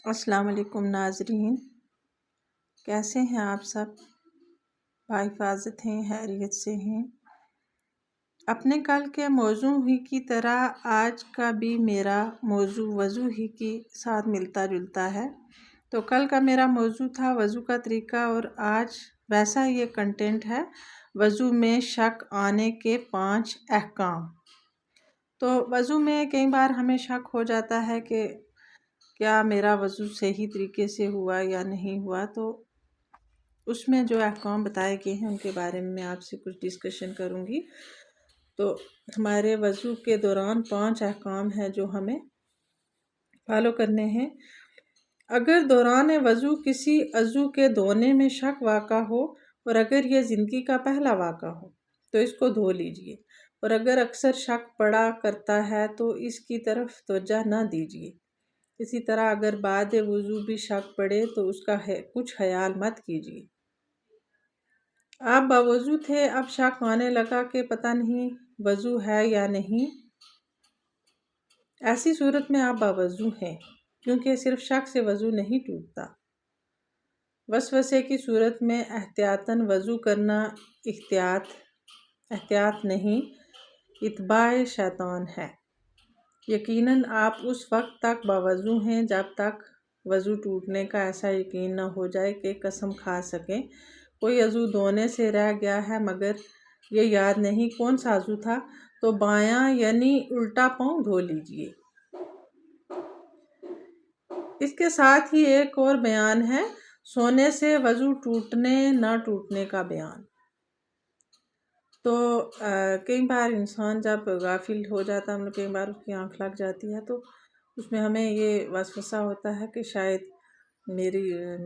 السلام علیکم ناظرین، کیسے ہیں آپ سب؟ بحفاظت ہیں، خیریت سے ہیں؟ اپنے کل کے موضوع ہی کی طرح آج کا بھی میرا موضوع وضو ہی کے ساتھ ملتا جلتا ہے۔ تو کل کا میرا موضوع تھا وضو کا طریقہ، اور آج ویسا یہ کنٹینٹ ہے، وضو میں شک آنے کے 5 احکام۔ تو وضو میں کئی بار ہمیں شک ہو جاتا ہے کہ کیا میرا وضو صحیح طریقے سے ہوا یا نہیں ہوا، تو اس میں جو احکام بتائے گئے ہیں ان کے بارے میں آپ سے کچھ ڈسکشن کروں گی۔ تو ہمارے وضو کے دوران 5 احکام ہیں جو ہمیں فالو کرنے ہیں۔ اگر دوران وضو کسی عضو کے دھونے میں شک واقع ہو، اور اگر یہ زندگی کا پہلا واقعہ ہو تو اس کو دھو لیجئے، اور اگر اکثر شک پڑا کرتا ہے تو اس کی طرف توجہ نہ دیجئے۔ اسی طرح اگر بعد وضو بھی شک پڑے تو اس کا کچھ خیال مت کیجیے۔ آپ باوضو تھے، اب شک آنے لگا کہ پتہ نہیں وضو ہے یا نہیں، ایسی صورت میں آپ باوضو ہیں، کیونکہ صرف شک سے وضو نہیں ٹوٹتا۔ وسوسے کی صورت میں احتیاطاً وضو کرنا احتیاط نہیں، اتباع شیطان ہے۔ یقیناً آپ اس وقت تک باوضو ہیں جب تک وضو ٹوٹنے کا ایسا یقین نہ ہو جائے کہ قسم کھا سکیں کوئی عضو دھونے سے رہ گیا ہے مگر یہ یاد نہیں کون سا عضو تھا، تو بایاں یعنی الٹا پاؤں دھو لیجئے۔ اس کے ساتھ ہی ایک اور بیان ہے، سونے سے وضو ٹوٹنے نہ ٹوٹنے کا بیان۔ تو کئی بار انسان جب غافل ہو جاتا ہے، کئی بار اس کی آنکھ لگ جاتی ہے، تو اس میں ہمیں یہ وسوسہ ہوتا ہے کہ شاید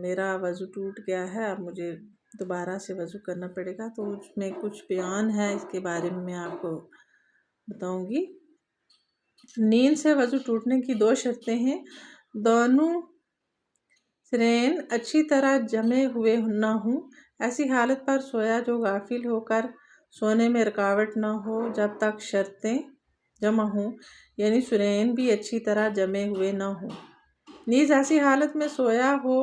میرا وضو ٹوٹ گیا ہے، اب مجھے دوبارہ سے وضو کرنا پڑے گا۔ تو اس میں کچھ بیان ہے، اس کے بارے میں آپ کو بتاؤں گی۔ نیند سے وضو ٹوٹنے کی 2 شرطیں ہیں۔ دونوں سرین اچھی طرح جمے ہوئے نہ ہوں، ایسی حالت پر سویا جو غافل ہو کر سونے میں رکاوٹ نہ ہو جب تک شرطیں جمع ہوں، یعنی سرین بھی اچھی طرح جمے ہوئے نہ ہوں۔ نیز ایسی حالت میں سویا ہو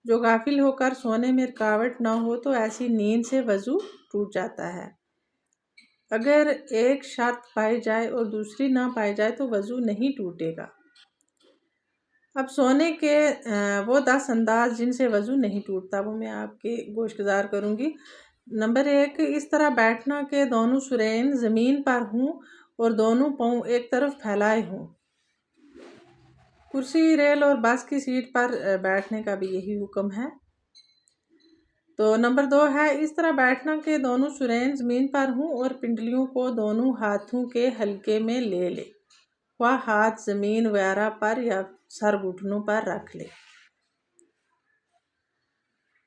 جو غافل ہو کر سونے میں رکاوٹ نہ ہو، تو ایسی نیند سے وضو ٹوٹ جاتا ہے۔ اگر ایک شرط پائی جائے اور دوسری نہ پائی جائے تو وضو نہیں ٹوٹے گا۔ اب سونے کے وہ 10 انداز جن سے وضو نہیں ٹوٹتا، وہ میں آپ کے گوش گزار کروں گی۔ نمبر 1، اس طرح بیٹھنا کہ دونوں سرین زمین پر ہوں اور دونوں پاؤں ایک طرف پھیلائے ہوں۔ کرسی، ریل اور بس کی سیٹ پر بیٹھنے کا بھی یہی حکم ہے۔ تو نمبر 2 ہے، اس طرح بیٹھنا کہ دونوں سرین زمین پر ہوں اور پنڈلیوں کو دونوں ہاتھوں کے حلقے میں لے لے، خواہ ہاتھ زمین وغیرہ پر یا سر گھٹنوں پر رکھ لے۔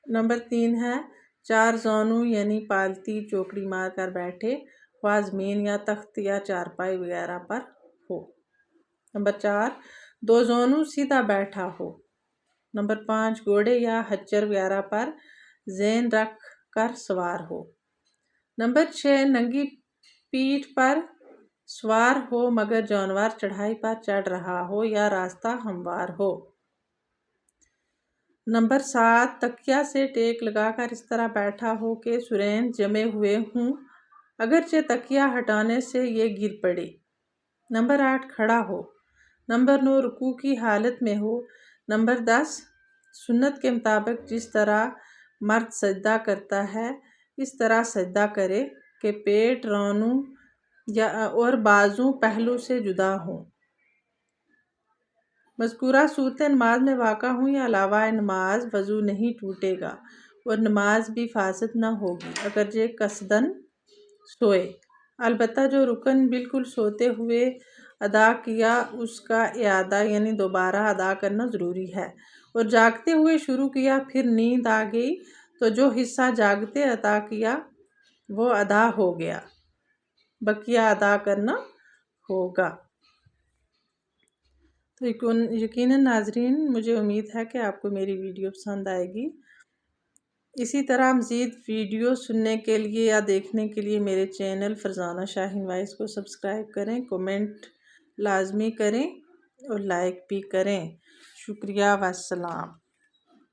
نمبر 3 ہے، 4 زانو یعنی پالتی چوکڑی مار کر بیٹھے، خواہ زمین یا تخت یا چارپائی وغیرہ پر ہو۔ نمبر 4، 2 زانو سیدھا بیٹھا ہو۔ نمبر 5، گھوڑے یا خچر وغیرہ پر زین رکھ کر سوار ہو۔ نمبر 6، ننگی پیٹھ پر سوار ہو مگر جانور چڑھائی پر چڑھ رہا ہو یا راستہ ہموار ہو۔ نمبر 7، تکیہ سے ٹیک لگا کر اس طرح بیٹھا ہو کہ سرین جمے ہوئے ہوں، اگرچہ تکیہ ہٹانے سے یہ گر پڑے۔ نمبر 8، کھڑا ہو۔ نمبر 9، رکوع کی حالت میں ہو۔ نمبر 10، سنت کے مطابق جس طرح مرد سجدہ کرتا ہے اس طرح سجدہ کرے کہ پیٹ، رانوں اور بازو پہلو سے جدا ہوں۔ مذکورہ صورتیں نماز میں واقع ہوں یا علاوہ نماز، وضو نہیں ٹوٹے گا اور نماز بھی فاسد نہ ہوگی اگرچہ قصداً سوئے۔ البتہ جو رکن بالکل سوتے ہوئے ادا کیا اس کا اعادہ یعنی دوبارہ ادا کرنا ضروری ہے، اور جاگتے ہوئے شروع کیا پھر نیند آ گئی تو جو حصہ جاگتے ادا کیا وہ ادا ہو گیا، بقیہ ادا کرنا ہوگا۔ تو یقیناً ناظرین، مجھے امید ہے کہ آپ کو میری ویڈیو پسند آئے گی۔ اسی طرح مزید ویڈیو سننے کے لیے یا دیکھنے کے لیے میرے چینل فرزانہ شاہین وائس کو سبسکرائب کریں، کومنٹ لازمی کریں اور لائک بھی کریں۔ شکریہ، والسلام۔